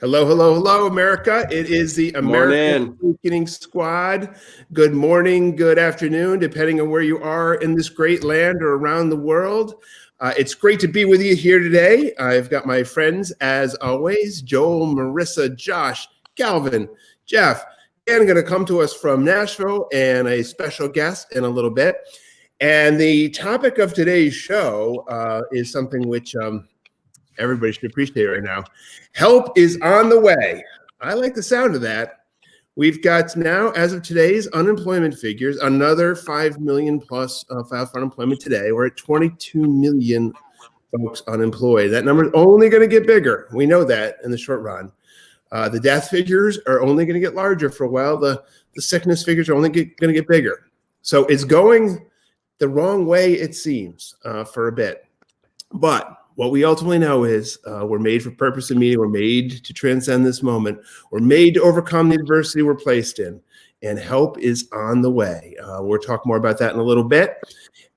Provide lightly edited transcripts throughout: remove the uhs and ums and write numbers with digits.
Hello, hello, hello, America. It is the American Awakening Squad. Good morning, good afternoon, depending on where you are in this great land or around the world. It's great to be with you here today. I've got my friends, as always, Joel, Marissa, Josh, Calvin, Jeff, and going to come to us from Nashville, and a special guest in a little bit. And the topic of today's show is something which everybody should appreciate right now. Help is on the way. I like the sound of that. We've got now, as of today's unemployment figures, another 5 million plus filed for unemployment today. We're at 22 million folks unemployed. That number is only going to get bigger. We know that in the short run. The death figures are only going to get larger for a while. The sickness figures are only going to get bigger. So it's going the wrong way, it seems, for a bit. But what we ultimately know is we're made for purpose and meaning. We're made to transcend this moment. We're made to overcome the adversity we're placed in. And help is on the way. We'll talk more about that in a little bit.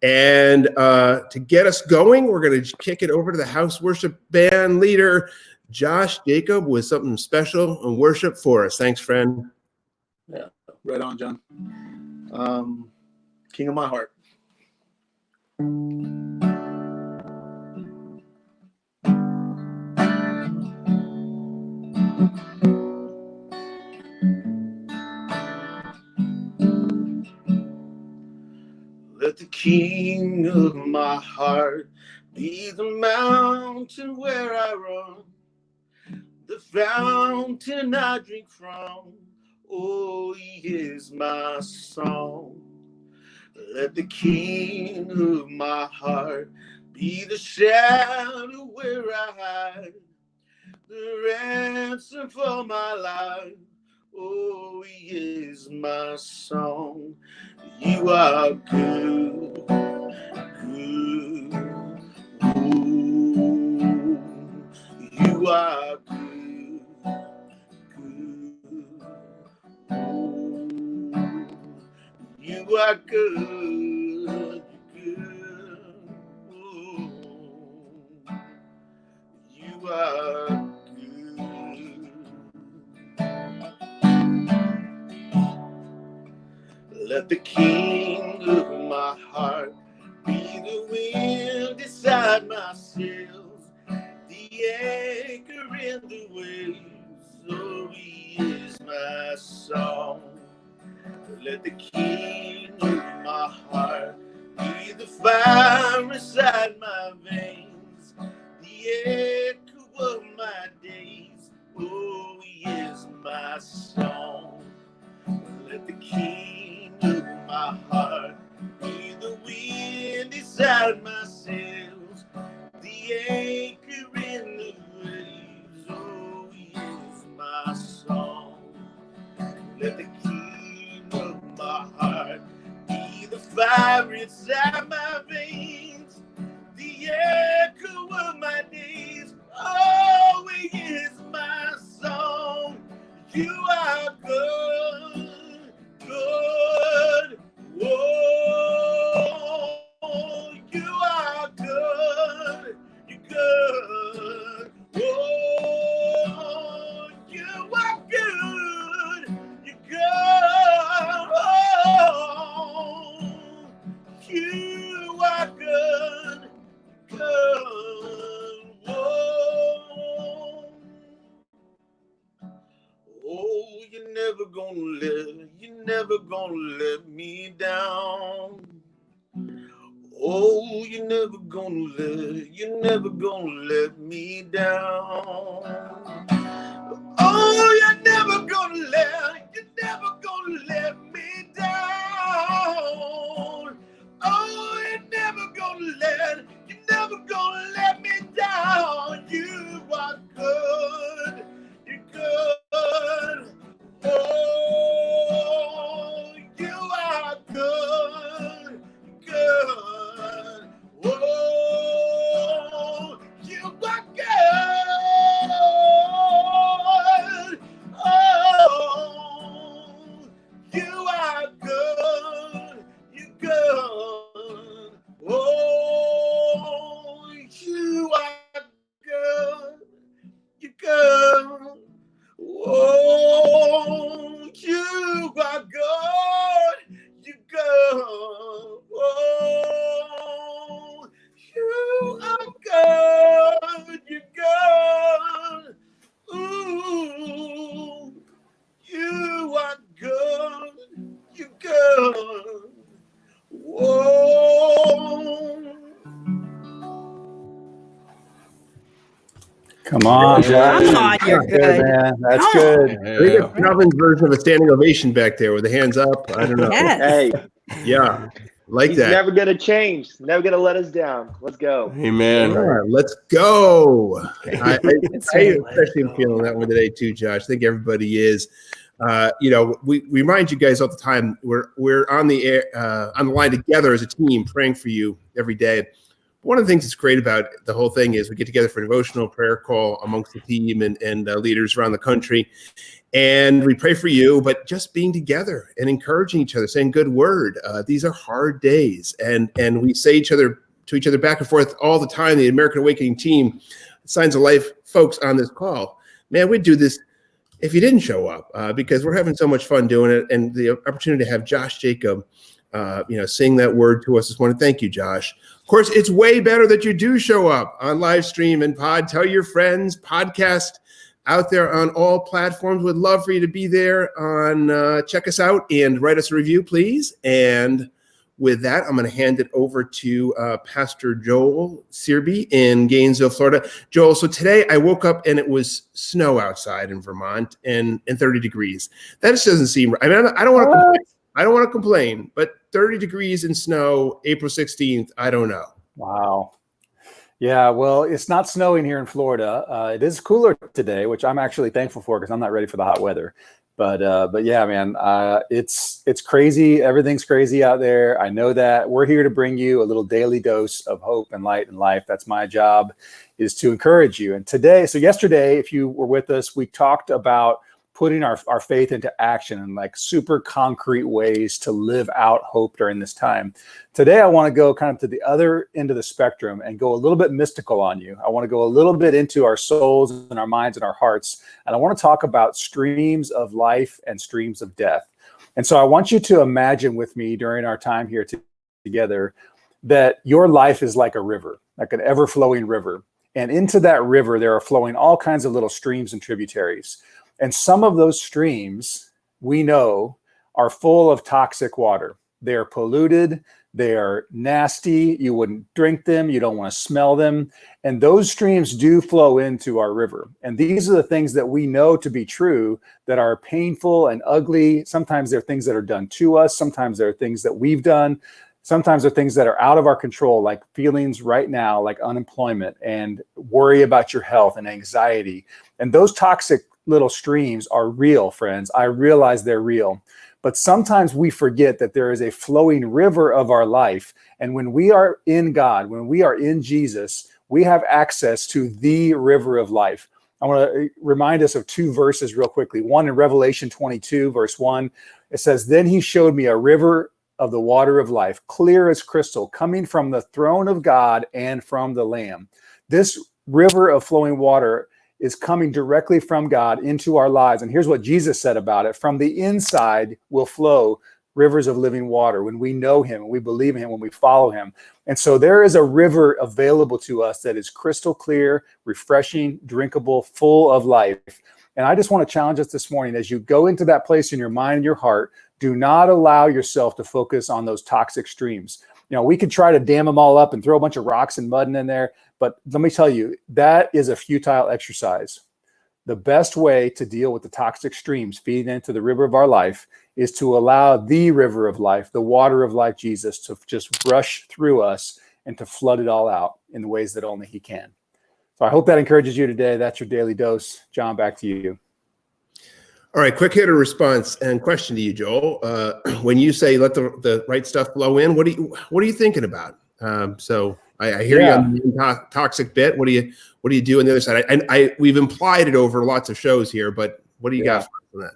And to get us going, we're going to kick it over to the house worship band leader, Josh Jacob, with something special and worship for us. Thanks, friend. Yeah, right on, John. King of my heart. Let the king of my heart be the mountain where I run, the fountain I drink from. Oh, he is my song. Let the king of my heart be the shadow where I hide, the ransom for my life. Oh, he is my song. You are good, good. Ooh, you are good, good. Ooh, you are good, good. Ooh, you are good. Let the king of my heart be the wind inside my sails, the anchor in the waves. Oh, he is my song. Let the king of my heart be the fire inside my veins, the echo of my days. Oh, he is my song. Let the king of my heart be the wind inside my sails, the anchor in the waves. Oh, he is my song. Let the king of my heart be the fire inside my veins, the echo of my days. Oh, he is my song. You are good. Good, oh, you are good, you're good, oh, you are good, you're good, oh, you are good, good, oh, you're never gonna let me down. Oh, you're never gonna let me down. Oh, you're never gonna let me down. Oh, you're never gonna let me down. You are good, you're good. Oh, you are good, good. Oh, you are good. Oh, you are good, you're good. Oh, you are good, you're good. Come on, Josh. Come on, you're good. Man. That's Come good. I think it's Calvin's version of a standing ovation back there with the hands up. I don't know. Yes. Hey, Yeah, like he's that. never gonna change. Never gonna let us down. Let's go. Amen. Yeah, let's go. I really especially am feeling that one today too, Josh. I think everybody is. We remind you guys all the time. We're on the air, on the line together as a team, praying for you every day. One of the things that's great about the whole thing is we get together for a devotional prayer call amongst the team and leaders around the country, and we pray for you. But just being together and encouraging each other, saying good word. These are hard days, and we say to each other back and forth all the time. The American Awakening team, Signs of Life folks on this call, man, we'd do this if you didn't show up, because we're having so much fun doing it, and the opportunity to have Josh Jacob, sing that word to us this morning. Thank you, Josh. Of course, it's way better that you do show up on Livestream and pod. Tell your friends, podcast out there on all platforms. Would love for you to be there check us out and write us a review, please. And with that, I'm going to hand it over to Pastor Joel Searby in Gainesville, Florida. Joel, so today I woke up and it was snow outside in Vermont and 30 degrees. That just doesn't seem right. I mean, I don't want to complain. I don't want to complain, but 30 degrees in snow, April 16th, I don't know. Wow. Yeah, well, it's not snowing here in Florida. It is cooler today, which I'm actually thankful for because I'm not ready for the hot weather. But yeah, man, it's crazy. Everything's crazy out there. I know that. We're here to bring you a little daily dose of hope and light and life. That's my job, is to encourage you. And yesterday, if you were with us, we talked about putting our faith into action in like super concrete ways to live out hope during this time. Today, I want to go kind of to the other end of the spectrum and go a little bit mystical on you. I want to go a little bit into our souls and our minds and our hearts. And I want to talk about streams of life and streams of death. And so I want you to imagine with me during our time here together that your life is like a river, like an ever-flowing river. And into that river, there are flowing all kinds of little streams and tributaries. And some of those streams, we know, are full of toxic water. They are polluted. They are nasty. You wouldn't drink them. You don't want to smell them. And those streams do flow into our river. And these are the things that we know to be true that are painful and ugly. Sometimes they're things that are done to us. Sometimes they're things that we've done. Sometimes they're things that are out of our control, like feelings right now, like unemployment and worry about your health and anxiety. And those toxic little streams are real, friends. I realize they're real. But sometimes we forget that there is a flowing river of our life. And when we are in God, when we are in Jesus, we have access to the river of life. I want to remind us of two verses real quickly. One in Revelation 22, verse 1, it says, "Then he showed me a river of the water of life, clear as crystal, coming from the throne of God and from the Lamb." This river of flowing water is coming directly from God into our lives. And here's what Jesus said about it. From the inside will flow rivers of living water when we know him, when we believe in him, when we follow him. And so there is a river available to us that is crystal clear, refreshing, drinkable, full of life. And I just want to challenge us this morning, as you go into that place in your mind and your heart, do not allow yourself to focus on those toxic streams. You know, we could try to dam them all up and throw a bunch of rocks and mud in there, but let me tell you, that is a futile exercise. The best way to deal with the toxic streams feeding into the river of our life is to allow the river of life, the water of life, Jesus, to just rush through us and to flood it all out in the ways that only he can. So I hope that encourages you today. That's your daily dose. John, back to you. All right, quick hitter response and question to you, Joel. When you say let the right stuff flow in, what are you thinking about? So I hear you on the toxic bit. What do you do on the other side? We've implied it over lots of shows here, but what do you got from that?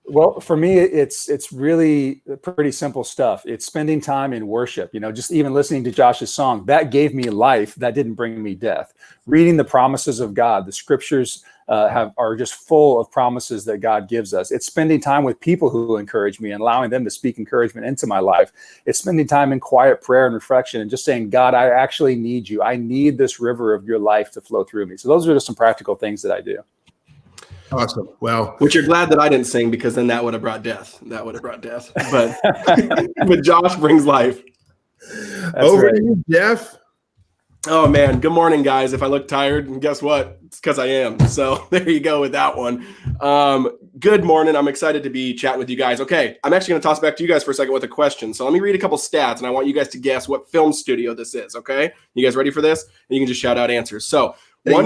Well, for me, it's really pretty simple stuff. It's spending time in worship. You know, just even listening to Josh's song, that gave me life. That didn't bring me death. Reading the promises of God, the scriptures are just full of promises that God gives us. It's spending time with people who encourage me and allowing them to speak encouragement into my life. It's spending time in quiet prayer and reflection and just saying, God, I actually need you. I need this river of your life to flow through me. So those are just some practical things that I do. Awesome. Well, which you're glad that I didn't sing, because then that would have brought death. But but Josh brings life. Over to you, Jeff. Oh man, good morning, guys. If I look tired, and guess what? It's because I am. So there you go with that one. Good morning. I'm excited to be chatting with you guys. Okay, I'm actually going to toss back to you guys for a second with a question. So let me read a couple stats, and I want you guys to guess what film studio this is. Okay, you guys ready for this? And you can just shout out answers. So there's only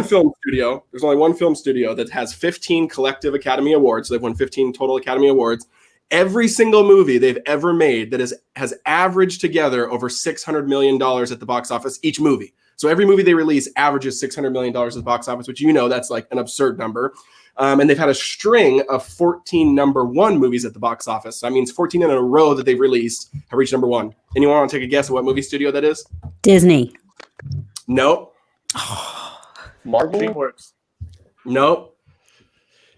one film studio that has 15 collective Academy Awards. So they've won 15 total Academy Awards. Every single movie they've ever made that has averaged together over $600 million at the box office, each movie. So every movie they release averages $600 million at the box office, which that's like an absurd number. And they've had a string of 14 number one movies at the box office. So that means 14 in a row that they've released have reached number one. Anyone want to take a guess at what movie studio that is? Disney. Nope. Marvel? DreamWorks. Nope.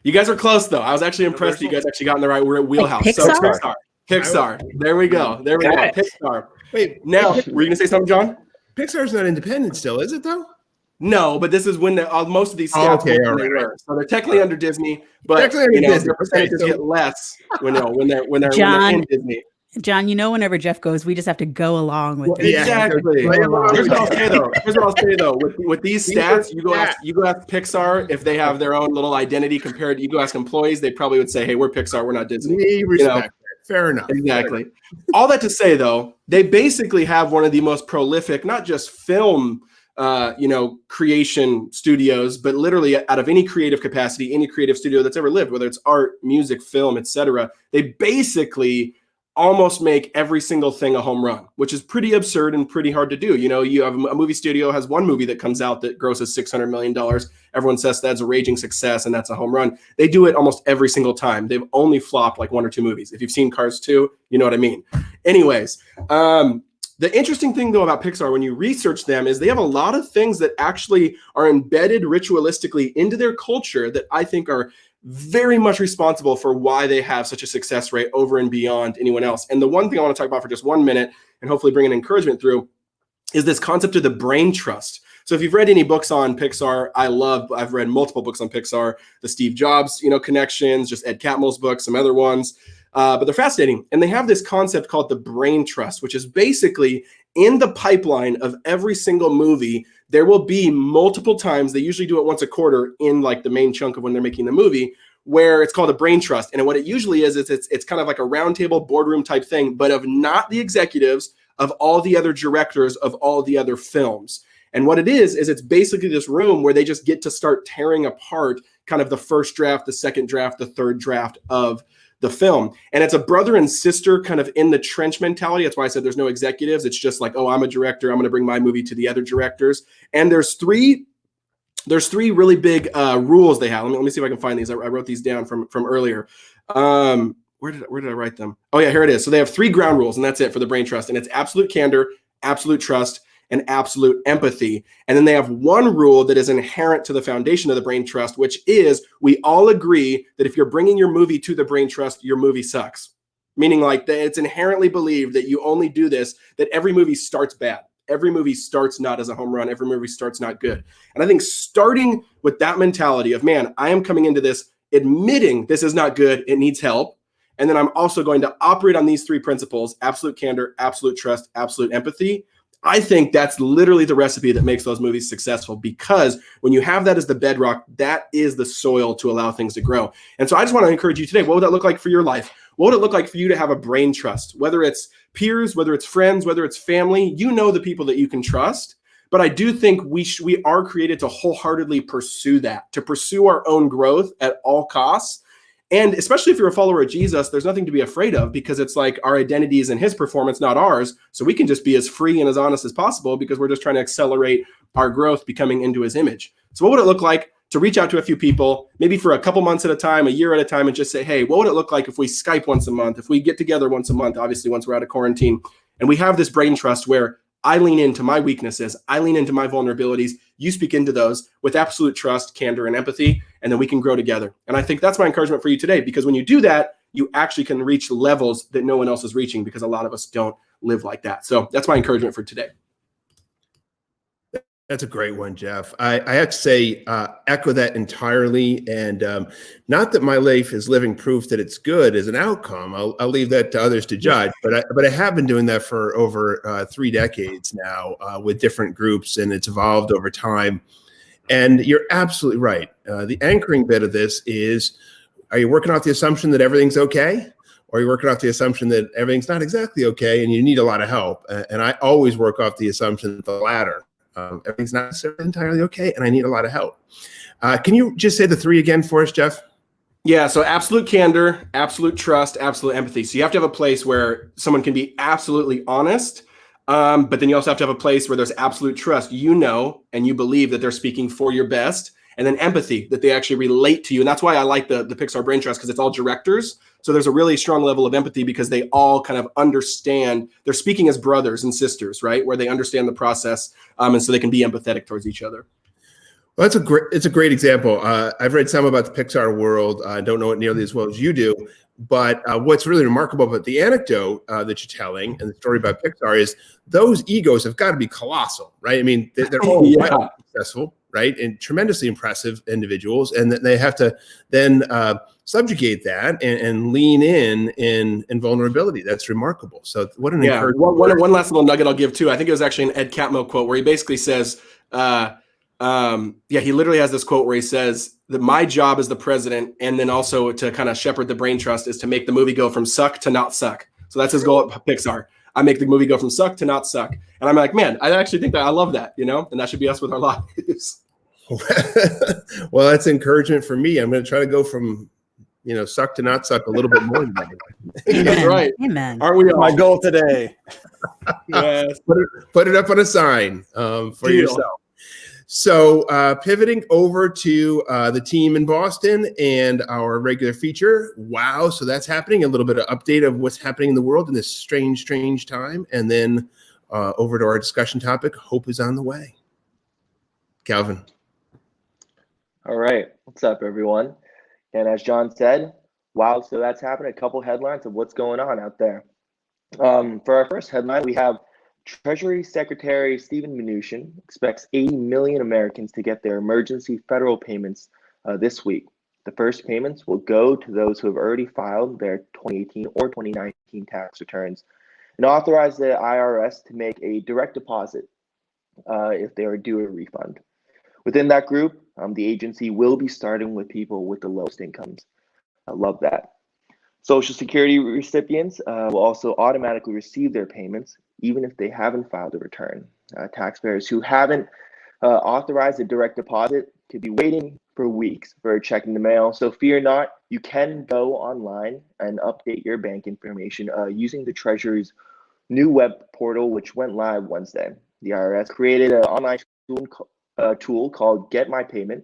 You guys are close, though. I was actually impressed that you guys actually got in the right wheelhouse. Like so Pixar? Pixar. There we go. Pixar. Wait, Now, were you going to say something, John? Pixar's not independent still, is it though? No, but this is when most of these stats were. So they're technically under Disney, but their percentages get less when they're in Disney. John, whenever Jeff goes, we just have to go along with it. Exactly. Here's what I'll say though. With these stats, you go ask Pixar if they have their own little identity compared. You go ask employees, they probably would say, "Hey, we're Pixar, we're not Disney." We respect it. Fair enough. Exactly. All that to say though, they basically have one of the most prolific, not just film creation studios, but literally out of any creative capacity, any creative studio that's ever lived, whether it's art, music, film, etc. They basically almost make every single thing a home run, which is pretty absurd and pretty hard to do. You have a movie studio has one movie that comes out that grosses $600 million. Everyone says that's a raging success and that's a home run. They do it almost every single time. They've only flopped like one or two movies. If you've seen Cars 2, you know what I mean. Anyways, the interesting thing, though, about Pixar, when you research them, is they have a lot of things that actually are embedded ritualistically into their culture that I think are very much responsible for why they have such a success rate over and beyond anyone else. And the one thing I want to talk about for just 1 minute and hopefully bring an encouragement through is this concept of the brain trust. So if you've read any books on Pixar, I've read multiple books on Pixar, the Steve Jobs, connections, just Ed Catmull's books, some other ones. But they're fascinating. And they have this concept called the brain trust, which is basically in the pipeline of every single movie, there will be multiple times, they usually do it once a quarter in like the main chunk of when they're making the movie, where it's called a brain trust. And what it usually is it's kind of like a roundtable boardroom type thing, but of not the executives, of all the other directors of all the other films. And what it is it's basically this room where they just get to start tearing apart kind of the first draft, the second draft, the third draft of the film. And it's a brother and sister kind of in the trench mentality. That's why I said there's no executives. It's just like, oh, I'm a director, I'm going to bring my movie to the other directors. And there's three really big rules they have. Let me see if I can find these. I wrote these down from earlier. Where did I write them? Oh yeah, here it is. So they have 3 ground rules, and that's it for the brain trust. And it's absolute candor, absolute trust, and absolute empathy. And then they have one rule that is inherent to the foundation of the brain trust, which is we all agree that if you're bringing your movie to the brain trust, your movie sucks. Meaning like that it's inherently believed that you only do this, that every movie starts bad. Every movie starts not as a home run. Every movie starts not good. And I think starting with that mentality of, man, I am coming into this admitting this is not good, it needs help. And then I'm also going to operate on these 3 principles: absolute candor, absolute trust, absolute empathy. I think that's literally the recipe that makes those movies successful, because when you have that as the bedrock, that is the soil to allow things to grow. And so I just want to encourage you today, what would that look like for your life? What would it look like for you to have a brain trust? Whether it's peers, whether it's friends, whether it's family, the people that you can trust. But I do think we are created to wholeheartedly pursue that, to pursue our own growth at all costs. And especially if you're a follower of Jesus, there's nothing to be afraid of, because it's like our identity is in his performance, not ours. So we can just be as free and as honest as possible, because we're just trying to accelerate our growth becoming into his image. So what would it look like to reach out to a few people, maybe for a couple months at a time, a year at a time, and just say, hey, what would it look like if we Skype once a month, if we get together once a month, obviously once we're out of quarantine, and we have this brain trust where I lean into my weaknesses, I lean into my vulnerabilities, you speak into those with absolute trust, candor, and empathy, and then we can grow together. And I think that's my encouragement for you today, because when you do that, you actually can reach levels that no one else is reaching, because a lot of us don't live like that. So that's my encouragement for today. That's a great one, Jeff. I have to say, echo that entirely. And not that my life is living proof that it's good as an outcome. I'll leave that to others to judge. But I have been doing that for over 3 decades now with different groups, and it's evolved over time. And you're absolutely right. The anchoring bit of this is, are you working off the assumption that everything's okay? Or are you working off the assumption that everything's not exactly okay and you need a lot of help? And I always work off the assumption that the latter. Everything's not necessarily entirely okay, and I need a lot of help. Can you just say the 3 again for us, Jeff? Yeah, so absolute candor, absolute trust, absolute empathy. So you have to have a place where someone can be absolutely honest, but then you also have to have a place where there's absolute trust. You know, and you believe that they're speaking for your best, and then empathy, that they actually relate to you. And that's why I like the Pixar Brain Trust, because it's all directors. So there's a really strong level of empathy because they all kind of understand. They're speaking as brothers and sisters, right? Where they understand the process, and so they can be empathetic towards each other. Well, it's a great example. I've read some about the Pixar world. I don't know it nearly as well as you do. But what's really remarkable about the anecdote that you're telling and the story about Pixar is those egos have got to be colossal, right? I mean, they're all successful, right? And tremendously impressive individuals. And they have to then subjugate that and lean in vulnerability. That's remarkable. So what an encouragement. One last little nugget I'll give too. I think it was actually an Ed Catmull quote where he basically says, he literally has this quote where he says that my job as the president, and then also to kind of shepherd the Brain Trust, is to make the movie go from suck to not suck. So that's his goal at Pixar. I make the movie go from suck to not suck. And I'm like, man, I actually think that I love that, and that should be us with our lives. Well, that's encouragement for me. I'm going to try to go from, suck to not suck a little bit more. That's right. Amen. Aren't we all? My goal today. Yes. Put it up on a sign for yourself. So pivoting over to the team in Boston and our regular feature. Wow. So that's happening. A little bit of update of what's happening in the world in this strange time. And then over to our discussion topic, hope is on the way. Calvin. All right. What's up, everyone? And as John said, wow. So that's happening. A couple headlines of what's going on out there. For our first headline, we have Treasury Secretary Steven Mnuchin expects 80 million Americans to get their emergency federal payments this week. The first payments will go to those who have already filed their 2018 or 2019 tax returns and authorize the IRS to make a direct deposit if they are due a refund. Within that group, the agency will be starting with people with the lowest incomes. I love that. Social Security recipients will also automatically receive their payments, even if they haven't filed a return. Taxpayers who haven't authorized a direct deposit could be waiting for weeks for a check in the mail. So fear not, you can go online and update your bank information using the Treasury's new web portal, which went live Wednesday. The IRS created an online tool called Get My Payment,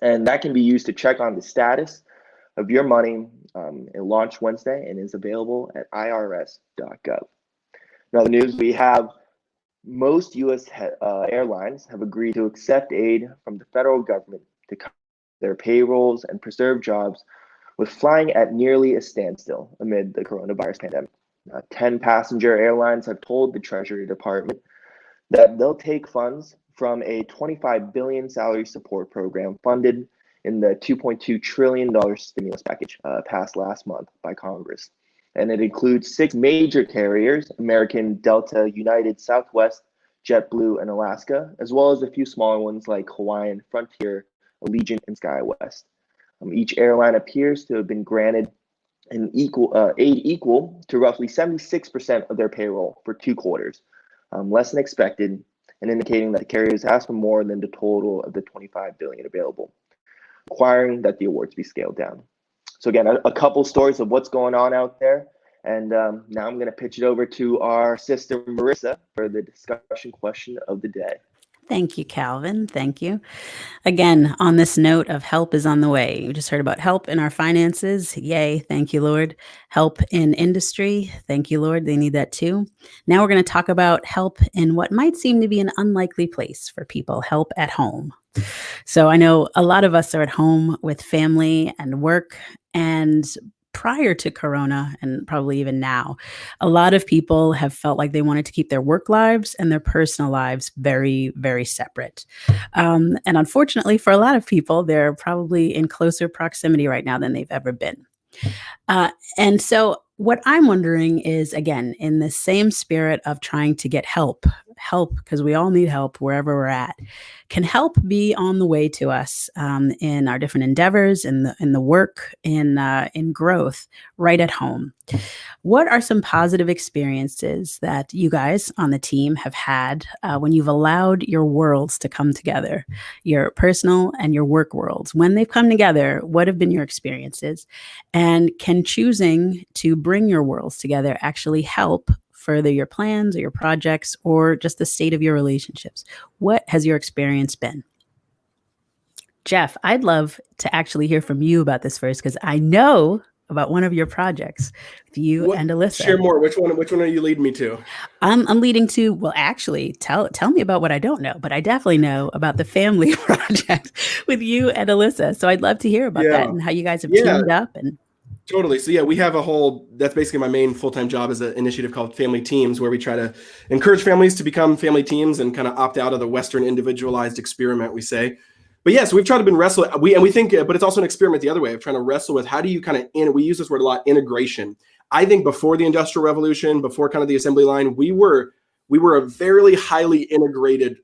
and that can be used to check on the status of your money. It launched Wednesday and is available at irs.gov. Now, the news we have: most U.S. airlines have agreed to accept aid from the federal government to cover their payrolls and preserve jobs, with flying at nearly a standstill amid the coronavirus pandemic. 10 passenger airlines have told the Treasury Department that they'll take funds from a $25 billion salary support program funded in the $2.2 trillion stimulus package passed last month by Congress. And it includes 6 major carriers: American, Delta, United, Southwest, JetBlue, and Alaska, as well as a few smaller ones like Hawaiian, Frontier, Allegiant, and SkyWest. Each airline appears to have been granted an aid equal to roughly 76% of their payroll for 2 quarters, less than expected, and indicating that the carriers asked for more than the total of the $25 billion available, requiring that the awards be scaled down. So again, a couple stories of what's going on out there. And now I'm going to pitch it over to our sister Marissa for the discussion question of the day. Thank you, Calvin. Thank you. Again, on this note of help is on the way. You just heard about help in our finances. Yay. Thank you, Lord. Help in industry. Thank you, Lord. They need that too. Now we're going to talk about help in what might seem to be an unlikely place for people: help at home. So I know a lot of us are at home with family and work, and prior to Corona and probably even now, a lot of people have felt like they wanted to keep their work lives and their personal lives very, very separate. And unfortunately, for a lot of people, they're probably in closer proximity right now than they've ever been. And so what I'm wondering is, again, in the same spirit of trying to get help, because we all need help wherever we're at, can help be on the way to us in our different endeavors, in the work, in growth, right at home? What are some positive experiences that you guys on the team have had when you've allowed your worlds to come together, your personal and your work worlds? When they've come together, what have been your experiences? And can choosing to bring your worlds together actually help further your plans or your projects or just the state of your relationships? What has your experience been? Jeff, I'd love to actually hear from you about this first, because I know about one of your projects with you and Alyssa. Share more. Which one are you leading me to? I'm leading to, well, actually, tell me about what I don't know, but I definitely know about the family project with you and Alyssa. So I'd love to hear about that and how you guys have teamed up. And totally. So we have that's basically my main full-time job, is an initiative called Family Teams, where we try to encourage families to become family teams and kind of opt out of the Western individualized experiment, we say. But so we've tried to wrestle, we think, but it's also an experiment the other way of trying to wrestle with how do you we use this word a lot, integration. I think before the Industrial Revolution, before kind of the assembly line, we were a very highly integrated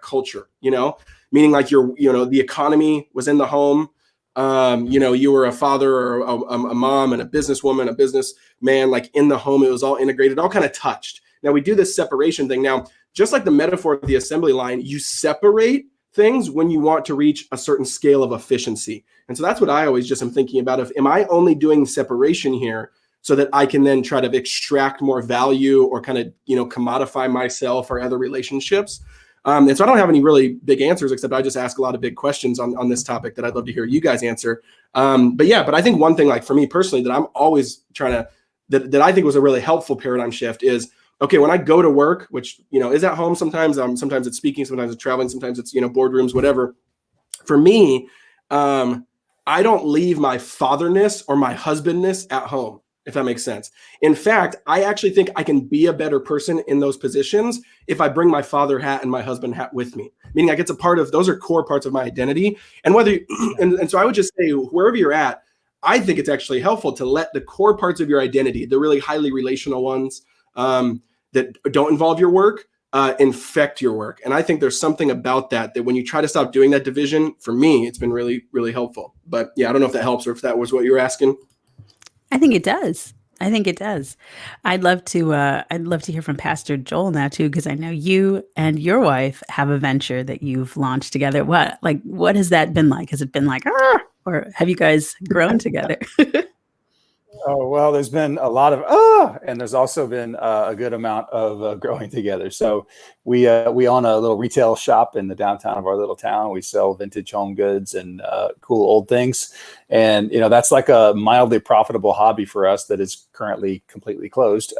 culture, meaning like the economy was in the home. You were a father or a mom and a businesswoman, a businessman, like in the home. It was all integrated, all kind of touched. Now we do this separation thing. Now, just like the metaphor of the assembly line, you separate things when you want to reach a certain scale of efficiency. And so that's what I always just am thinking about. Am I only doing separation here so that I can then try to extract more value or kind of, commodify myself or other relationships? And so I don't have any really big answers, except I just ask a lot of big questions on this topic that I'd love to hear you guys answer. But I think one thing, like for me personally, that I'm always trying to, that I think was a really helpful paradigm shift is, okay, when I go to work, which, is at home sometimes, sometimes it's speaking, sometimes it's traveling, sometimes it's, boardrooms, whatever. For me, I don't leave my fatherness or my husbandness at home, if that makes sense. In fact, I actually think I can be a better person in those positions if I bring my father hat and my husband hat with me, meaning like it's a part of, those are core parts of my identity. And and so I would just say, wherever you're at, I think it's actually helpful to let the core parts of your identity, the really highly relational ones, that don't involve your work, infect your work. And I think there's something about that when you try to stop doing that division, for me, it's been really, really helpful. But I don't know if that helps or if that was what you were asking. I think it does. I'd love to hear from Pastor Joel now too, because I know you and your wife have a venture that you've launched together. What has that been like? Has it been like, or have you guys grown together? Oh, well, there's been a lot of, and there's also been a good amount of growing together. So we own a little retail shop in the downtown of our little town. We sell vintage home goods and cool old things. And, that's like a mildly profitable hobby for us that is currently completely closed,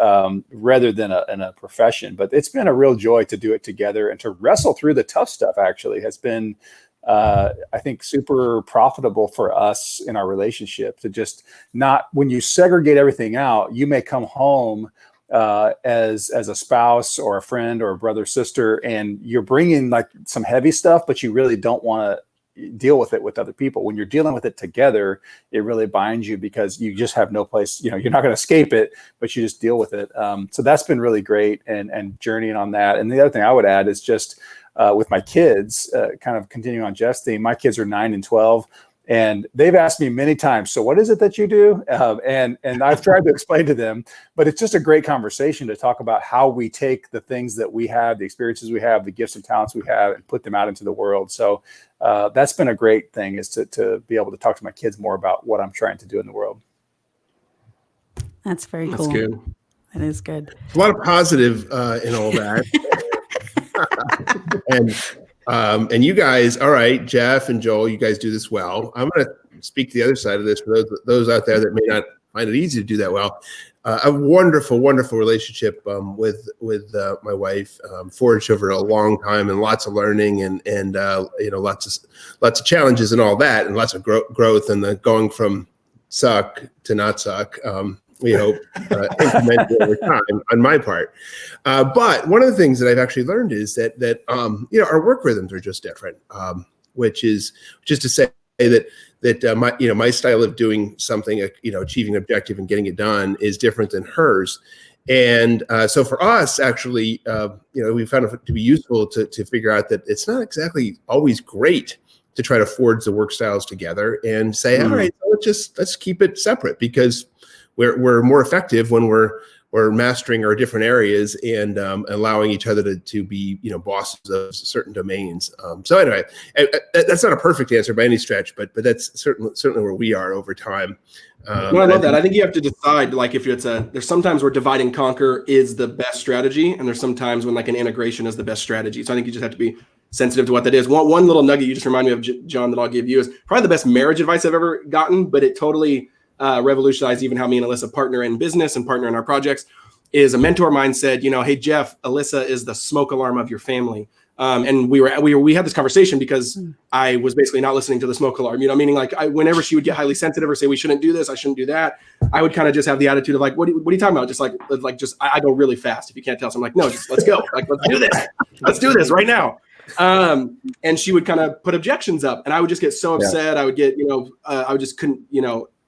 rather than a profession. But it's been a real joy to do it together and to wrestle through the tough stuff. Actually has been, I think, super profitable for us in our relationship to just not, when you segregate everything out, you may come home as a spouse or a friend or a brother, sister, and you're bringing like some heavy stuff, but you really don't want to deal with it with other people. When you're dealing with it together, it really binds you because you just have no place, you're not going to escape it, but you just deal with it. So that's been really great and journeying on that. And the other thing I would add is just, with my kids, kind of continuing on Jeff's theme, my kids are 9 and 12, and they've asked me many times, so what is it that you do? And I've tried to explain to them, but it's just a great conversation to talk about how we take the things that we have, the experiences we have, the gifts and talents we have, and put them out into the world. So that's been a great thing, is to be able to talk to my kids more about what I'm trying to do in the world. That's very cool. That's good. That is good. A lot of positive in all that. And you guys, all right, Jeff and Joel, you guys do this well. I'm going to speak to the other side of this for those out there that may not find it easy to do that well. A wonderful, wonderful relationship with my wife, forged over a long time, and lots of learning and lots of challenges and all that, and lots of growth, and the going from suck to not suck. We hope implemented over time on my part. But one of the things that I've actually learned is that our work rhythms are just different, which is just to say that my style of doing something, achieving an objective and getting it done is different than hers. And so for us, actually, we found it to be useful to figure out that it's not exactly always great to try to forge the work styles together and say, all right, let's keep it separate, because we're more effective when we're mastering our different areas and allowing each other to be bosses of certain domains. So anyway, that's not a perfect answer by any stretch, but that's certainly where we are over time. No, I love that. I think you have to decide, like, if there's sometimes where divide and conquer is the best strategy, and there's sometimes when like an integration is the best strategy. So I think you just have to be sensitive to what that is. One little nugget you just remind me of, John, that I'll give you is probably the best marriage advice I've ever gotten, but it totally revolutionized even how me and Alyssa partner in business and partner in our projects. Is a mentor of mine said, hey, Jeff, Alyssa is the smoke alarm of your family. And we had this conversation because I was basically not listening to the smoke alarm, meaning like whenever she would get highly sensitive or say, we shouldn't do this, I shouldn't do that, I would kind of just have the attitude of like, what are you talking about? I go really fast. If you can't tell. So I'm like, no, just let's go. Like, let's do this. Let's do this right now. And she would kind of put objections up, and I would just get so upset. I would get, I would just couldn't,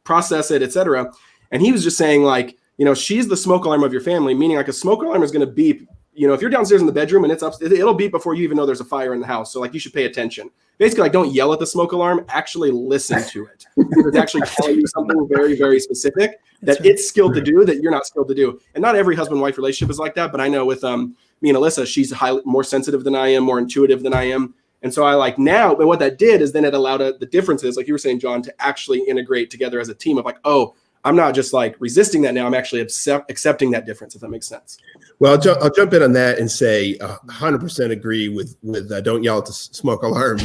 process it, etc. And he was just saying like, she's the smoke alarm of your family, meaning like a smoke alarm is going to beep. If you're downstairs in the bedroom and it's up, it'll beep before you even know there's a fire in the house. So like you should pay attention. Basically, like don't yell at the smoke alarm. Actually listen to it. It's actually telling you something very, very specific that it's skilled to do that you're not skilled to do. And not every husband-wife relationship is like that. But I know with me and Alyssa, she's more sensitive than I am, more intuitive than I am. And so I like now, but what that did is then it allowed the differences, like you were saying, John, to actually integrate together as a team of like, oh, I'm not just like resisting that now. I'm actually accepting that difference, if that makes sense. Well, I'll jump in on that and say 100% agree with don't yell at the smoke alarm.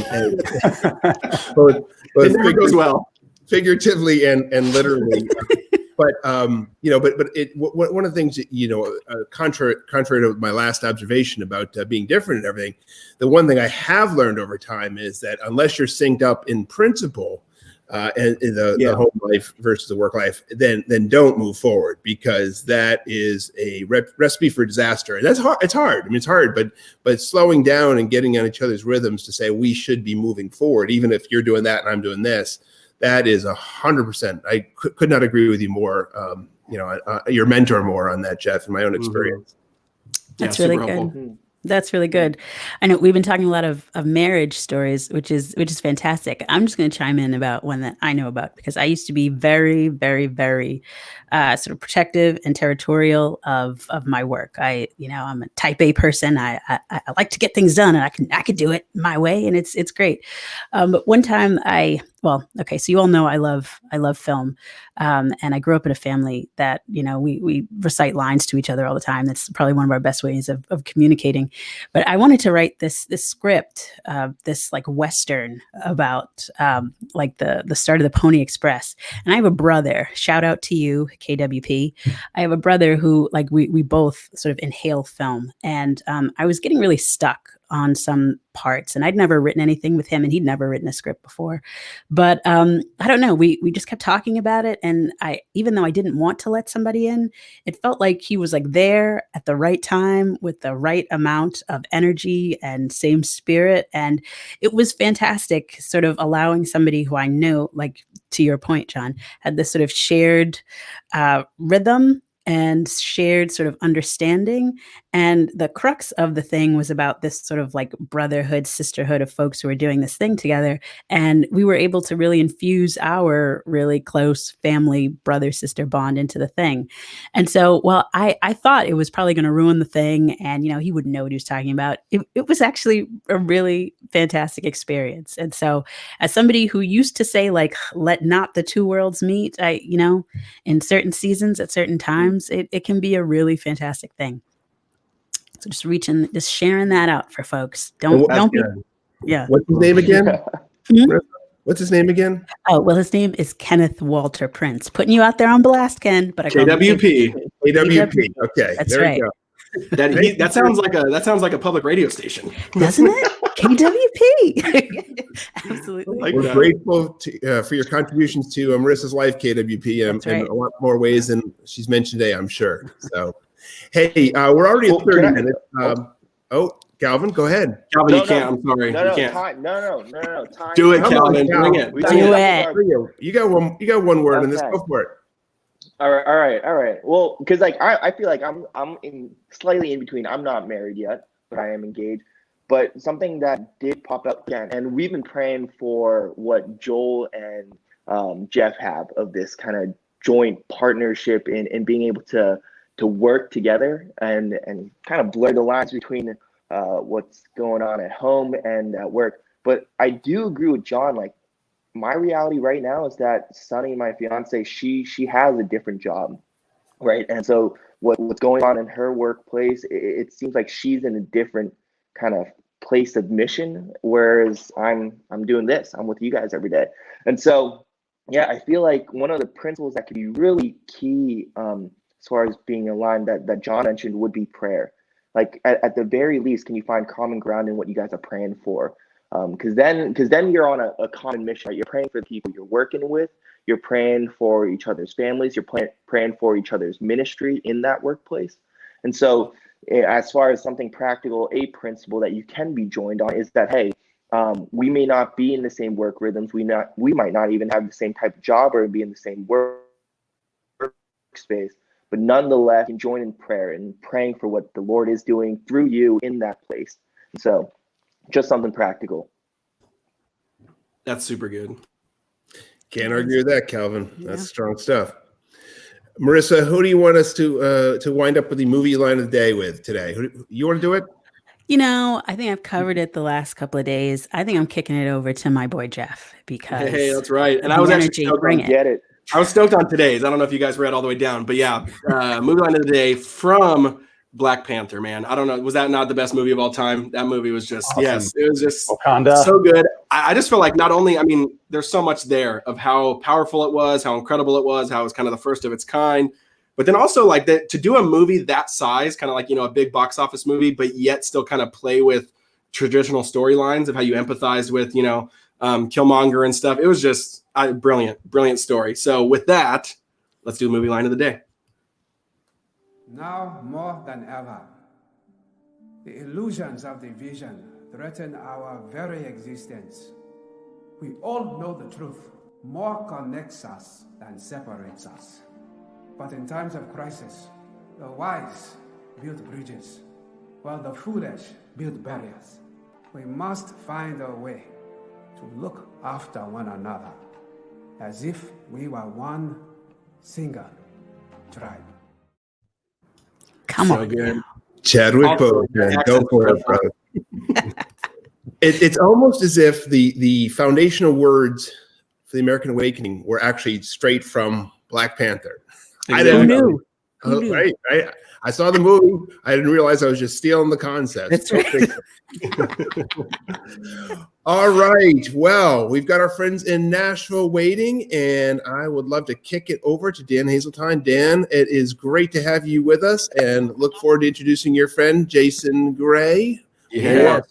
But it never goes well. Figuratively and literally. But one of the things that, contrary to my last observation about being different and everything, the one thing I have learned over time is that unless you're synced up in principle, and the home life versus the work life, then don't move forward, because that is a recipe for disaster. And that's hard. It's hard. I mean, it's hard, but slowing down and getting on each other's rhythms to say we should be moving forward, even if you're doing that and I'm doing this, that is 100%. I could not agree with you more. Your mentor more on that, Jeff, in my own experience. That's really good. That's really good. I know we've been talking a lot of marriage stories, which is fantastic. I'm just going to chime in about one that I know about, because I used to be very, very, very sort of protective and territorial of my work. I'm a type A person. I like to get things done, and I could do it my way, and it's great. But one time so you all know I love film, and I grew up in a family that we recite lines to each other all the time. That's probably one of our best ways of communicating. But I wanted to write this script, this like Western about like the start of the Pony Express. And I have a brother. Shout out to you, KWP. I have a brother who like we both sort of inhale film, and I was getting really stuck on some parts, and I'd never written anything with him, and he'd never written a script before. But I don't know, we just kept talking about it, and even though I didn't want to let somebody in, it felt like he was like there at the right time with the right amount of energy and same spirit, and it was fantastic, sort of allowing somebody who I know, like to your point, John, had this sort of shared rhythm and shared sort of understanding. And the crux of the thing was about this sort of like brotherhood, sisterhood of folks who were doing this thing together. And we were able to really infuse our really close family brother-sister bond into the thing. And so, while I thought it was probably going to ruin the thing, and, he wouldn't know what he was talking about, it was actually a really fantastic experience. And so, as somebody who used to say, like, let not the two worlds meet, in certain seasons, at certain times, it can be a really fantastic thing. So just sharing that out for folks. Don't be. Yeah. What's his name again? What's his name again? Oh, well, his name is Kenneth Walter Prince. Putting you out there on blast, Ken. But I KWP. KWP. Okay, that's there right. you go. That sounds like a public radio station, doesn't it? KWP. Absolutely. We're grateful for your contributions to Marissa's life, KWP, in a lot more ways than she's mentioned today, I'm sure. So, hey, we're already at 30 minutes. Calvin, go ahead. Calvin, you can't. I'm sorry. No, you no, can't. no. Time. Do it, Calvin. Bring it. Do it. You got one word in this. Go for it. All right. Well, because like I feel like I'm slightly in between. I'm not married yet, but I am engaged. But something that did pop up again, and we've been praying for what Joel and Jeff have of this kind of joint partnership in being able to work together and kind of blur the lines between what's going on at home and at work. But I do agree with John. Like, my reality right now is that Sunny, my fiance, she has a different job, right? And so what's going on in her workplace, it seems like she's in a different kind of place of mission, whereas I'm doing this. I'm with you guys every day. And so, yeah, I feel like one of the principles that could be really key as far as being aligned that John mentioned would be prayer. Like at the very least, can you find common ground in what you guys are praying for? Because then you're on a common mission, right? You're praying for the people you're working with. You're praying for each other's families. You're praying for each other's ministry in that workplace. And so as far as something practical, a principle that you can be joined on is that, hey, we may not be in the same work rhythms. We might not even have the same type of job or be in the same workspace, but nonetheless, you can join in prayer and praying for what the Lord is doing through you in that place. So just something practical. That's super good. Can't argue with that, Calvin. That's strong stuff. Marissa, who do you want us to wind up with the movie line of the day with today? You want to do it? I think I've covered it the last couple of days. I think I'm kicking it over to my boy Jeff because hey, that's right. And I was actually stoked on it. I was stoked on today's. I don't know if you guys read all the way down, but yeah, movie line of the day from Black Panther, man. I don't know. Was that not the best movie of all time? That movie was just, awesome. Yes, it was just Wakanda. So good. I just feel like not only, I mean, there's so much there of how powerful it was, how incredible it was, how it was kind of the first of its kind, but then also like that to do a movie that size, kind of like, a big box office movie, but yet still kind of play with traditional storylines of how you empathize with, Killmonger and stuff. It was just brilliant story. So with that, let's do a movie line of the day. Now more than ever, the illusions of division threaten our very existence. We all know the truth. More connects us than separates us. But in times of crisis, the wise build bridges, while the foolish build barriers. We must find a way to look after one another as if we were one single tribe. Come on. Good. Chadwick Boseman, go for it, bro. It's almost as if the foundational words for the American Awakening were actually straight from Black Panther. Exactly. I didn't know. Who knew? Right. I saw the movie. I didn't realize I was just stealing the concept. That's right. All right. Well, we've got our friends in Nashville waiting, and I would love to kick it over to Dan Haseltine. Dan, it is great to have you with us, and look forward to introducing your friend, Jason Gray. Yeah.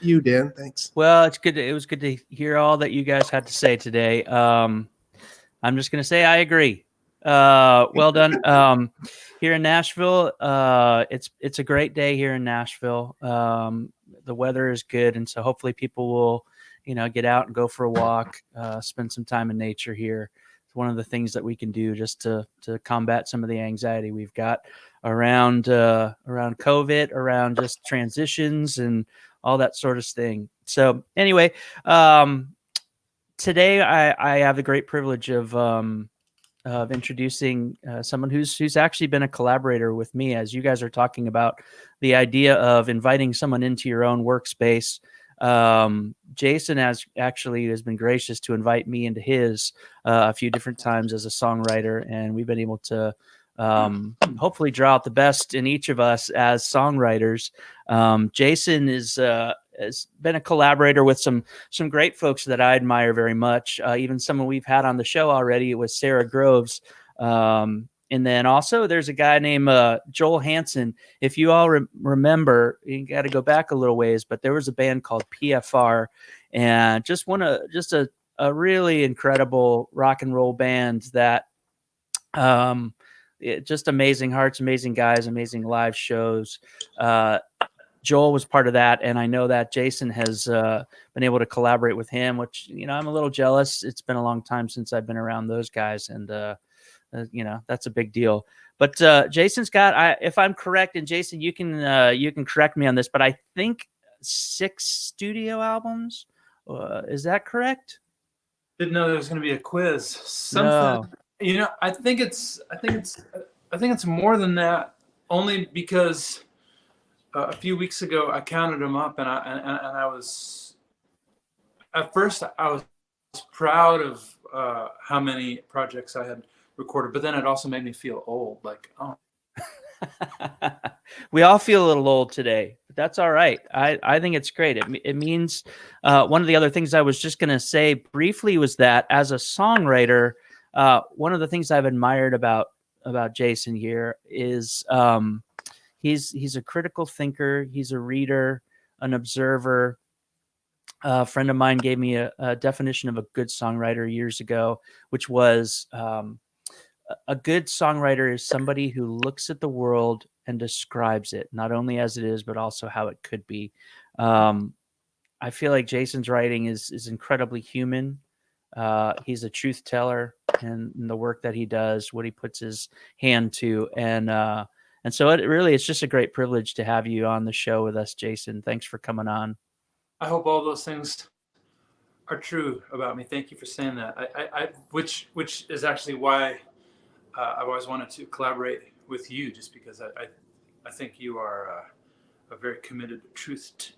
You, Dan. Thanks. Well, it's good. It was good to hear all that you guys had to say today. I'm just going to say I agree. Well done. Here in Nashville, it's a great day here in Nashville. The weather is good, and so hopefully people will, get out and go for a walk, spend some time in nature here. It's one of the things that we can do just to combat some of the anxiety we've got around COVID, around just transitions and all that sort of thing. So anyway, today I have the great privilege of introducing someone who's actually been a collaborator with me, as you guys are talking about the idea of inviting someone into your own workspace. Jason has been gracious to invite me into his a few different times as a songwriter, and we've been able to hopefully draw out the best in each of us as songwriters. Jason has been a collaborator with some great folks that I admire very much. Even someone we've had on the show already was Sarah Groves. And then also there's a guy named Joel Hansen. If you all remember, you got to go back a little ways, but there was a band called PFR, and just a really incredible rock and roll band that just amazing hearts, amazing guys, amazing live shows. Joel was part of that, and I know that Jason has been able to collaborate with him, which, I'm a little jealous. It's been a long time since I've been around those guys, and that's a big deal. But Jason's got, if I'm correct, and Jason, you can correct me on this, but I think 6 studio albums. Is that correct? Didn't know there was going to be a quiz. No. I think it's more than that. Only because a few weeks ago I counted them up, and I was, at first I was proud of how many projects I had recorded, but then it also made me feel old. Like, oh. We all feel a little old today, but that's all right. I think it's great. It means one of the other things I was just going to say briefly was that as a songwriter, one of the things I've admired about Jason here is he's a critical thinker. He's a reader, an observer. A friend of mine gave me a definition of a good songwriter years ago, which was a good songwriter is somebody who looks at the world and describes it, not only as it is, but also how it could be. I feel like Jason's writing is incredibly human. He's a truth teller in the work that he does, what he puts his hand to. And so it's just a great privilege to have you on the show with us, Jason. Thanks for coming on. I hope all those things are true about me. Thank you for saying that. Which is actually why I've always wanted to collaborate with you, just because I think you are a very committed truth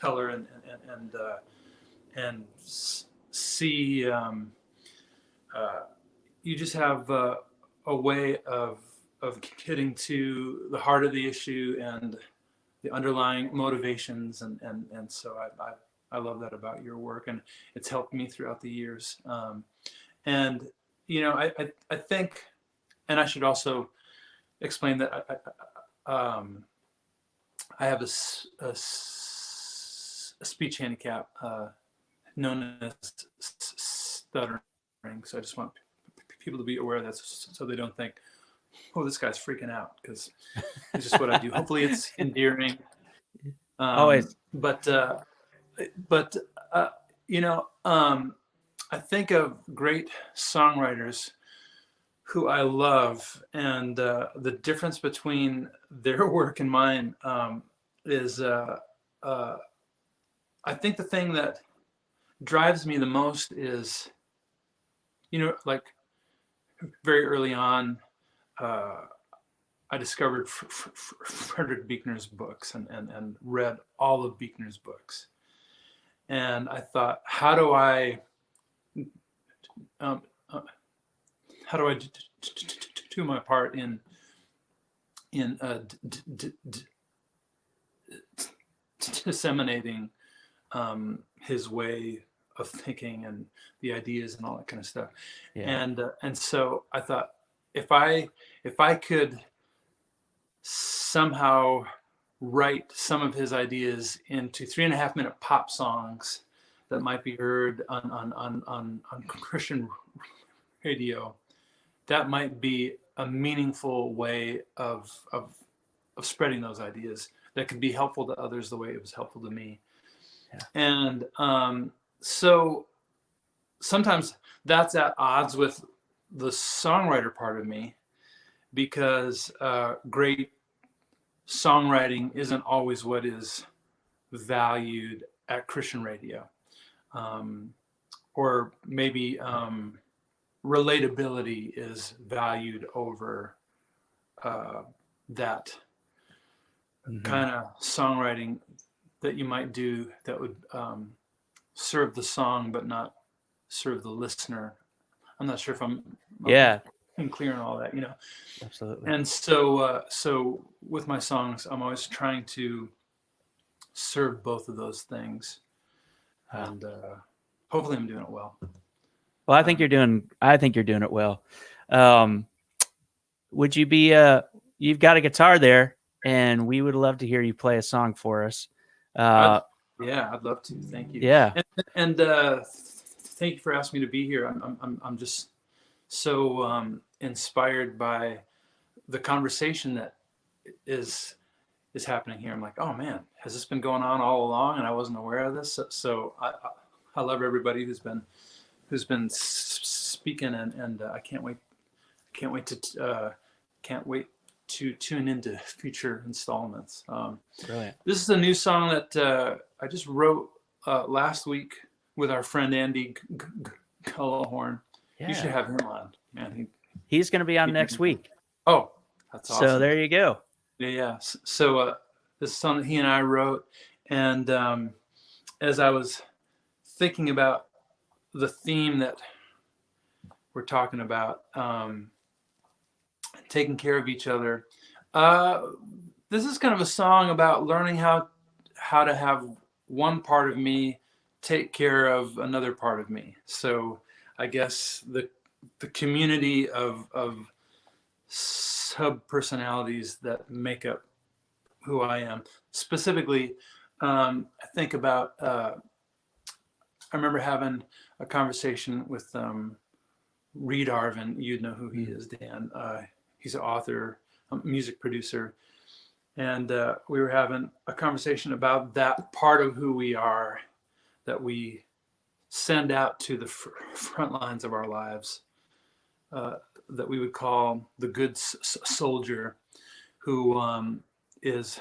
teller and see you just have a way of getting to the heart of the issue and the underlying motivations, and so I love that about your work, and it's helped me throughout the years. And I think, and I should also explain that I have a speech handicap known as stuttering. So I just want people to be aware of that, so they don't think, oh, this guy's freaking out, because it's just what I do. Hopefully it's endearing. Always. I think of great songwriters who I love, and the difference between their work and mine is I think the thing that drives me the most is, like very early on, I discovered Frederick Buechner's books and read all of Buechner's books. And I thought, how do I do my part in disseminating his way of thinking and the ideas and all that kind of stuff. Yeah. And so I thought, if I could somehow write some of his ideas into 3.5-minute pop songs that might be heard on Christian radio, that might be a meaningful way of spreading those ideas that could be helpful to others the way it was helpful to me. Yeah. And so sometimes that's at odds with the songwriter part of me, because great songwriting isn't always what is valued at Christian radio, or maybe relatability is valued over that kind of songwriting that you might do that would serve the song but not serve the listener. I'm not sure if I'm clear on all that, Absolutely. And so with my songs, I'm always trying to serve both of those things, and hopefully I'm doing it well. Well, I think you're doing it well. would you be you've got a guitar there, and we would love to hear you play a song for us. Yeah, I'd love to. Thank you. Yeah. And thank you for asking me to be here. I'm just so inspired by the conversation that is happening here. I'm like, oh man, has this been going on all along and I wasn't aware of this? So I love everybody who's been speaking, and I can't wait to tune into future installments. Brilliant. This is a new song that I just wrote last week with our friend Andy Gullahorn. Yeah. You should have him on, man. He's going to be on next week. Oh, that's awesome. So there you go. Yeah. So this is something he and I wrote, and as I was thinking about the theme that we're talking about, taking care of each other, this is kind of a song about learning how to have one part of me take care of another part of me. So I guess the community of sub personalities that make up who I am. Specifically, I think about, I remember having a conversation with Reed Arvin. You'd know who he is, Dan. He's an author, a music producer. And we were having a conversation about that part of who we are that we send out to the front lines of our lives, that we would call the good soldier, who is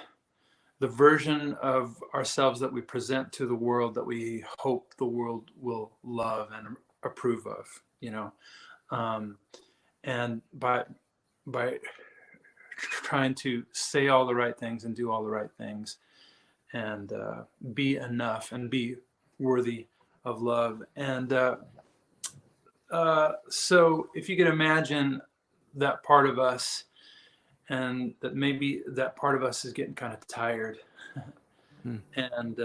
the version of ourselves that we present to the world that we hope the world will love and approve of, you know. And by trying to say all the right things and do all the right things, and be enough and be worthy of love. And so if you could imagine that part of us, and that maybe that part of us is getting kind of tired and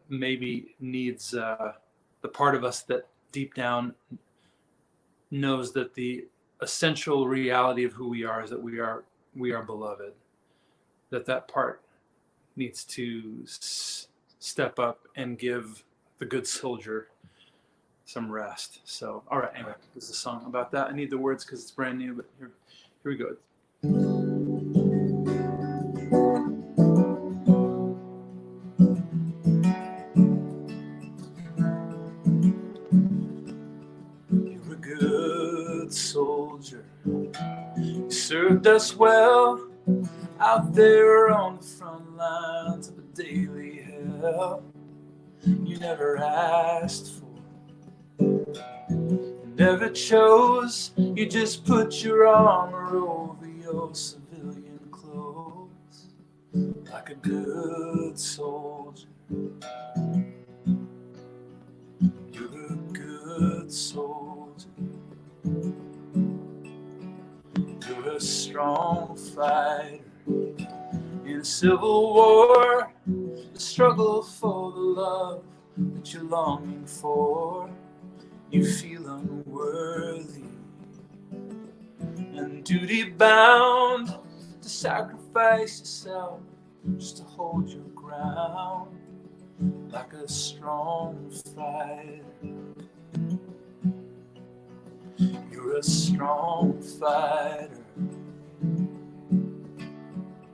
maybe needs the part of us that deep down knows that the essential reality of who we are is that we are beloved, that part needs to step up and give the good soldier some rest. So, all right, anyway, this is a song about that. I need the words because it's brand new, but here we go. You're a good soldier. You served us well out there on the front lines of a daily hell you never asked for. You never chose, you just put your armor over your civilian clothes like a good soldier. You're a good soldier. You're a strong fighter in a civil war, the struggle for the love that you're longing for. You feel unworthy and duty bound to sacrifice yourself just to hold your ground like a strong fighter. You're a strong fighter,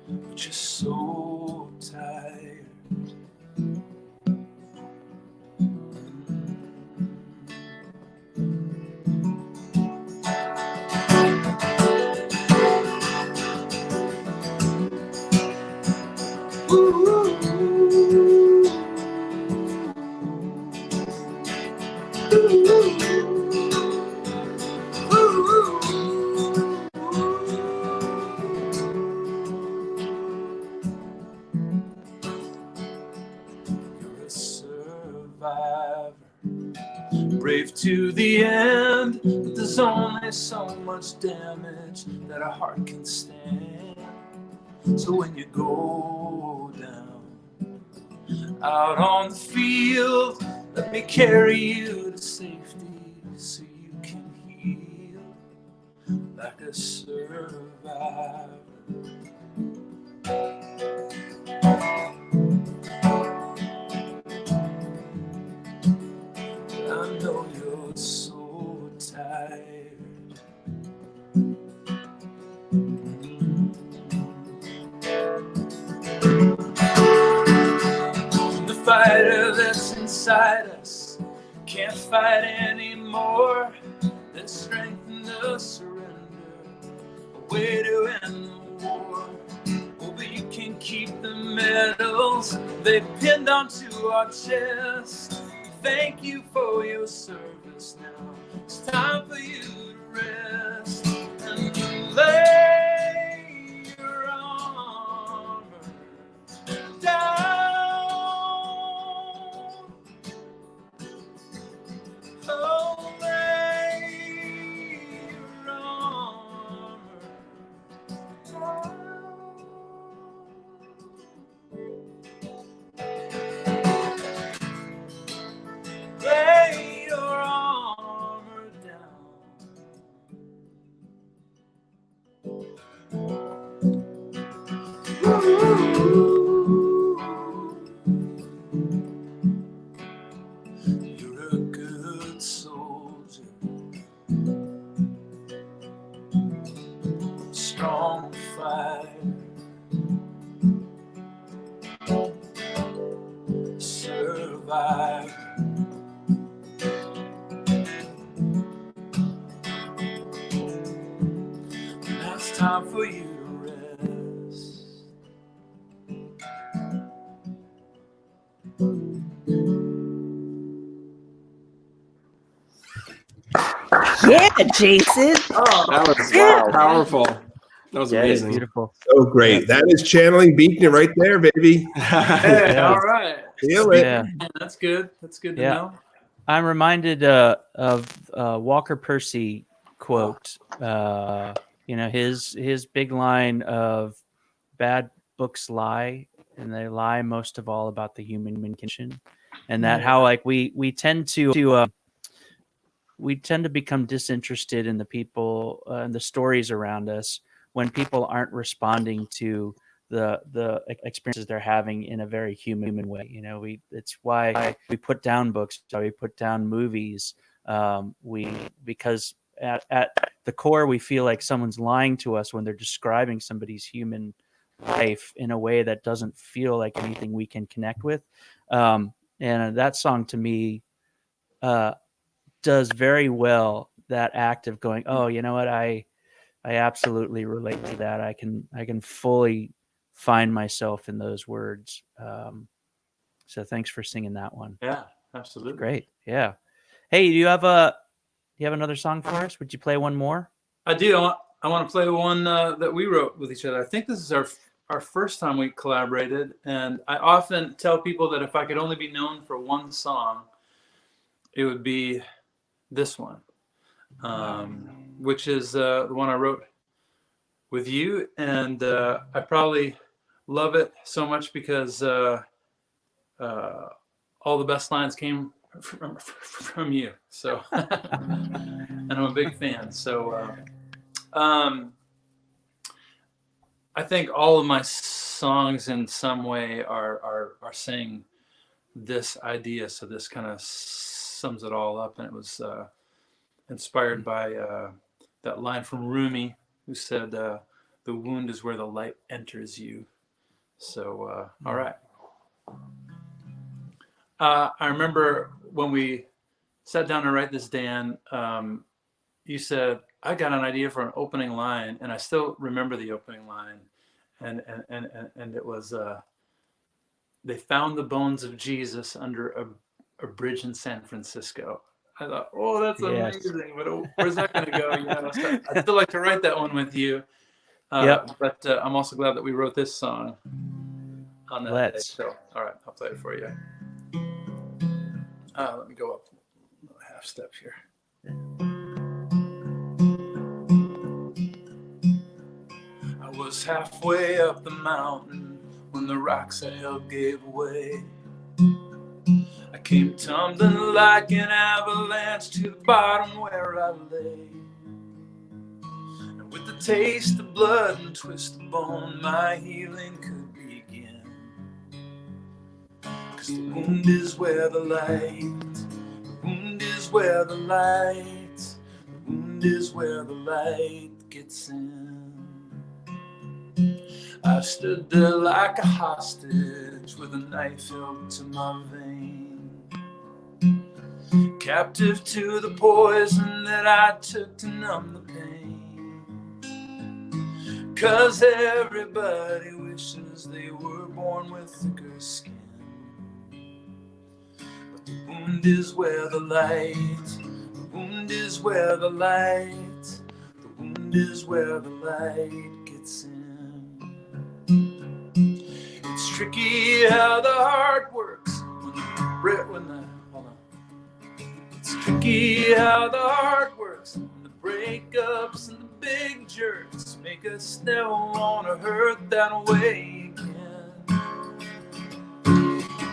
but you're so tired. You're a survivor, brave to the end, but there's only so much damage that a heart can stand. So when you go down out on the field, let me carry you to safety so you can heal. like a survivor. I know you're so tired. The fighter that's inside us can't fight anymore. Let's strengthen the surrender, a way to end the war. Oh, but you can keep the medals they pinned onto our chest. Thank you for your service now. It's time for you to rest and lay your armor down. Oh, lay your armor down. Lay your armor down. You're a good soldier, strong fighter, survivor. Now it's time for you to rest. Yeah, Jason. Oh, That was wow. powerful. That was Yeah, amazing. Beautiful. So great. That is channeling Bethke right there, baby. Hey, Yeah. all right. Feel it. Yeah. That's good. That's good to Yeah. know. I'm reminded of Walker Percy quote. His big line of "bad books lie, and they lie most of all about the human condition," and that how like we tend to become disinterested in the people and the stories around us when people aren't responding to the experiences they're having in a very human way. It's why we put down books, why we put down movies. Because at the core, we feel like someone's lying to us when they're describing somebody's human life in a way that doesn't feel like anything we can connect with. And that song to me does very well that act of going, oh, you know what, I absolutely relate to that. I can fully find myself in those words. So thanks for singing that one. Yeah, absolutely. Great. Yeah. Hey, do you have another song for us? Would you play one more? I do. I want to play one that we wrote with each other. I think this is our first time we collaborated, and I often tell people that if I could only be known for one song, it would be this one, which is the one I wrote with you, and I probably love it so much because all the best lines came from you. So, and I'm a big fan. So, I think all of my songs in some way are saying this idea. So this kind of sums it all up, and it was inspired by that line from Rumi, who said, "The wound is where the light enters you." So, all right. I remember when we sat down to write this, Dan, you said, I got an idea for an opening line, and I still remember the opening line. And it was, they found the bones of Jesus under a bridge in San Francisco. I thought, oh, that's amazing, but where's that going to go? So I'd still like to write that one with you. But I'm also glad that we wrote this song on that day. So, all right, I'll play it for you. Let me go up a half step here. I was halfway up the mountain when the rocks I held gave way. I came tumbling like an avalanche to the bottom where I lay. taste the blood and twist the bone, my healing could begin. 'Cause the wound is where the light, the wound is where the light, the wound is where the light gets in. I've stood there like a hostage with a knife held to my vein, captive to the poison that I took to numb the pain. 'Cause everybody wishes they were born with thicker skin. But the wound is where the light, the wound is where the light, the wound is where the light gets in. It's tricky how the heart works It's tricky how the heart works. The breakups and the big jerks make us never wanna hurt that way again.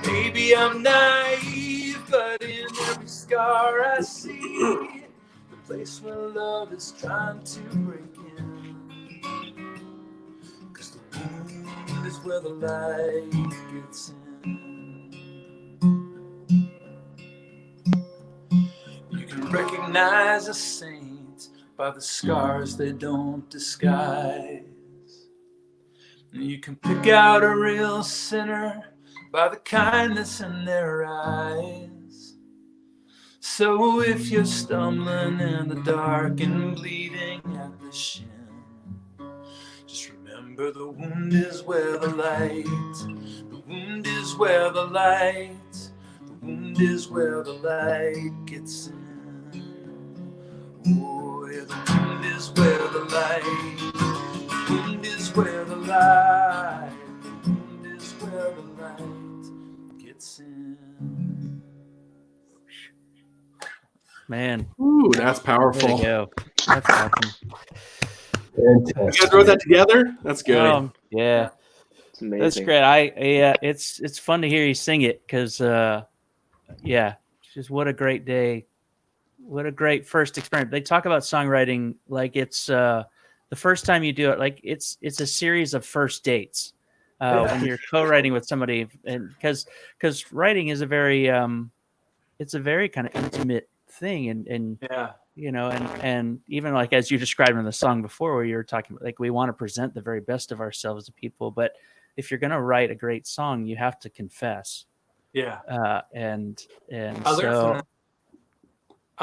Maybe I'm naive, but in every scar I see the place where love is trying to break in. 'Cause the wound is where the light gets in. You can recognize a saint by the scars they don't disguise. And you can pick out a real sinner by the kindness in their eyes. So if you're stumbling in the dark and bleeding at the shin, just remember the wound is where the light, the wound is where the light, the wound is where the light gets in. Oh, yeah, the wound is where the light, the wound is where the light, the wound is where the light gets in. Man. Ooh, that's powerful. There you go. That's awesome. You guys wrote that together? That's good. Yeah. It's amazing. That's great. It's fun to hear you sing it because just what a great day. What a great first experience. They talk about songwriting like it's the first time you do it, like it's a series of first dates when you're co-writing with somebody, and because writing is a very it's a very kind of intimate thing, and you know, and even like as you described in the song before, where you were talking about, like, we want to present the very best of ourselves to people, but if you're going to write a great song, you have to confess. And I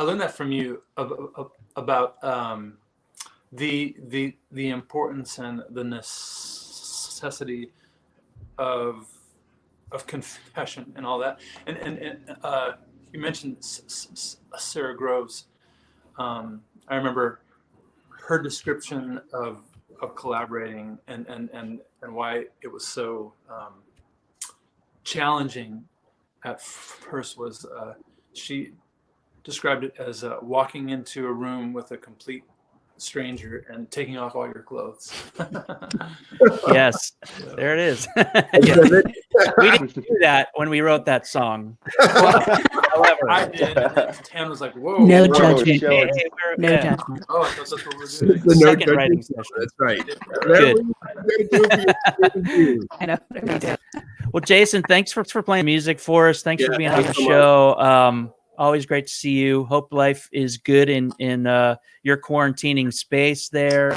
learned that from you about the importance and the necessity of confession and all that. And you mentioned Sarah Groves. I remember her description of collaborating and why it was so challenging at first was she described it as walking into a room with a complete stranger and taking off all your clothes. Yes, there it is. We didn't do that when we wrote that song. However, I did. Tan was like, "Whoa, No whoa, judgment. Hey, No judgment. Oh, I thought that's what we're doing." The no Second writing judgment. session. That's right. Good. I know. Me too. Well, Jason, thanks for playing music for us. Thanks for being on the thanks so show. Always great to see you. Hope life is good in your quarantining space there.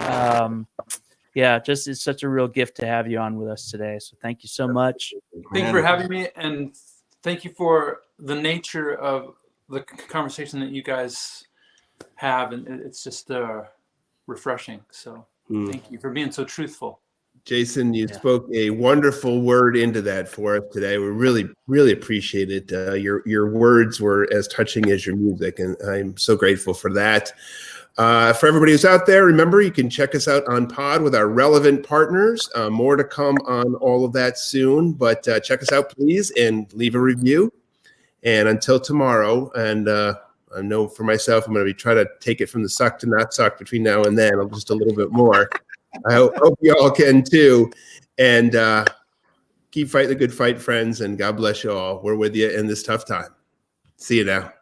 Just it's such a real gift to have you on with us today. So thank you so much. Thank you for having me, and thank you for the nature of the conversation that you guys have, and it's just refreshing. So thank you for being so truthful. Jason, you spoke a wonderful word into that for us today. We really, really appreciate it. Your words were as touching as your music, and I'm so grateful for that. For everybody who's out there, remember, you can check us out on Pod with our relevant partners. More to come on all of that soon, but check us out, please, and leave a review. And until tomorrow, and I know for myself, I'm going to be trying to take it from the suck to not suck between now and then, just a little bit more. I hope you all can too. And keep fighting the good fight, friends, and God bless you all. We're with you in this tough time. See you now.